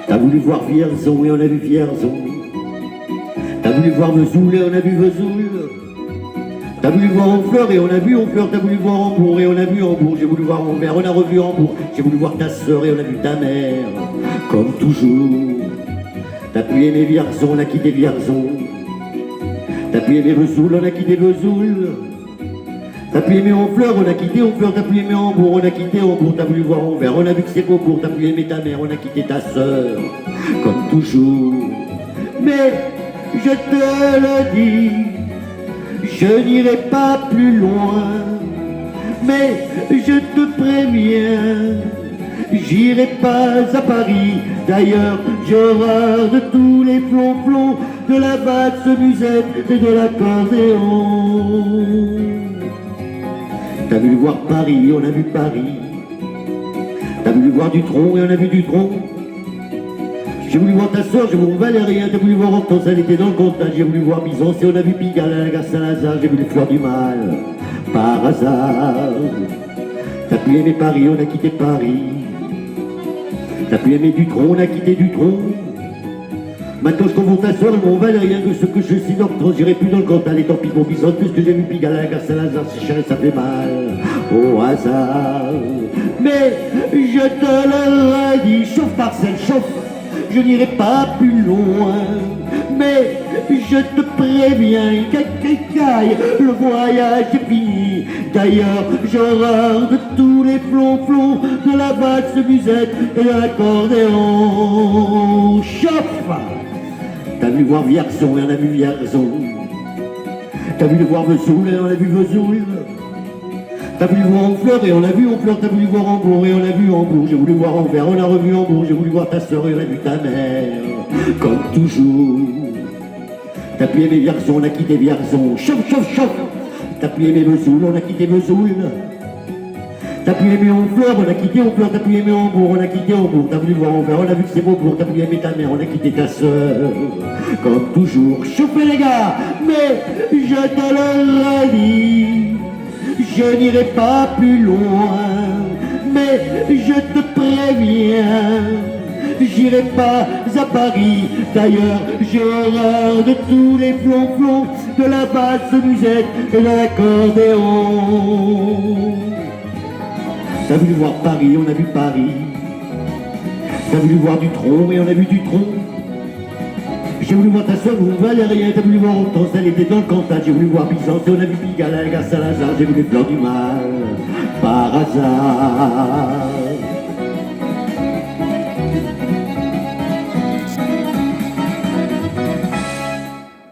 T'as voulu voir Vierzon et on a vu Vierzon. T'as voulu voir Vesoul et on a vu Vesoul. T'as voulu voir Honfleur et on a vu Honfleur. T'as voulu voir Hambourg et on a vu Hambourg. J'ai voulu voir Anvers, on a revu Hambourg. J'ai voulu voir ta sœur et on a vu ta mère. Comme toujours. T'as pu aimer Vierzon, on a quitté Vierzon. T'as pu aimer Vesoul, on a quitté Vesoul. T'as pu aimer Honfleur, on a quitté Honfleur. T'as pu aimer Hambourg, on a quitté Hambourg. T'as voulu voir Anvers, on a vu que c'est Beaubourg. T'as pu aimer ta mère, on a quitté ta sœur. Comme toujours. Mais je te le dis, je n'irai pas plus loin. Mais je te préviens, j'irai pas à Paris. D'ailleurs, j'ai horreur de tous les flonflons, de la basse musette et de l'accordéon. T'as voulu voir Paris, on a vu Paris. T'as voulu voir Dutronc et on a vu Dutronc. J'ai voulu voir ta soeur, j'ai voulu voir Valérien. T'as voulu voir Hortense, elle était dans le Comtat. J'ai voulu voir Bison, et on a vu Pigalle à la gare Saint-Lazare. J'ai vu les fleurs du mal, par hasard. T'as pu aimer Paris, on a quitté Paris. T'as pu aimer Dutronc, on a quitté Dutronc. Maintenant je confonds ta soeur et mon Valérien, que ce que je suis d'Hortense, j'irai plus dans le Comtat. Et tant pis pour Bison, puisque j'ai vu Pigalle à la gare Saint-Lazare. C'est cher et ça fait mal, au hasard. Mais je te le redis, chauffe Marcel, chauffe. Je n'irai pas plus loin, mais je te préviens, caille, le voyage est fini. D'ailleurs, j'ai horreur de tous les flonflons, de la valse musette et de l'accordéon. Chauffe! T'as vu voir Vierzon et on a vu Vierzon. T'as voulu voir Vesoul et on a vu Vesoul. T'as voulu voir Honfleur et on a vu Honfleur. T'as voulu voir Hambourg et on a vu Hambourg. J'ai voulu voir Anvers, on a revu Hambourg. J'ai voulu voir ta sœur et on a vu ta mère. Comme toujours. T'as pu aimer Vierzon, on a quitté Vierzon. Chauffe, chauffe, chauffe. T'as pu aimer Vesoul, on a quitté Vesoul. T'as pu aimer Honfleur, on a quitté Honfleur. T'as pu aimer Hambourg, on a quitté Hambourg. T'as voulu voir Anvers, on a vu que c'est Beaubourg. T'as pu aimer ta mère, on a quitté ta sœur. Comme toujours. Chauffez les gars, mais je te le redis. Je n'irai pas plus loin, mais je te préviens, j'irai pas à Paris. D'ailleurs, j'ai horreur de tous les flonflons, de la basse musette et de l'accordéon. T'as voulu voir Paris, on a vu Paris. T'as voulu voir Dutronc et on a vu Dutronc. J'ai voulu voir ta soeur, vous Valérien, t'as voulu voir Hortense, elle était dans le Cantal. J'ai voulu voir Byzance, on a vu Pigalle à la gare Saint-Lazare. J'ai vu les fleurs du mal, par hasard.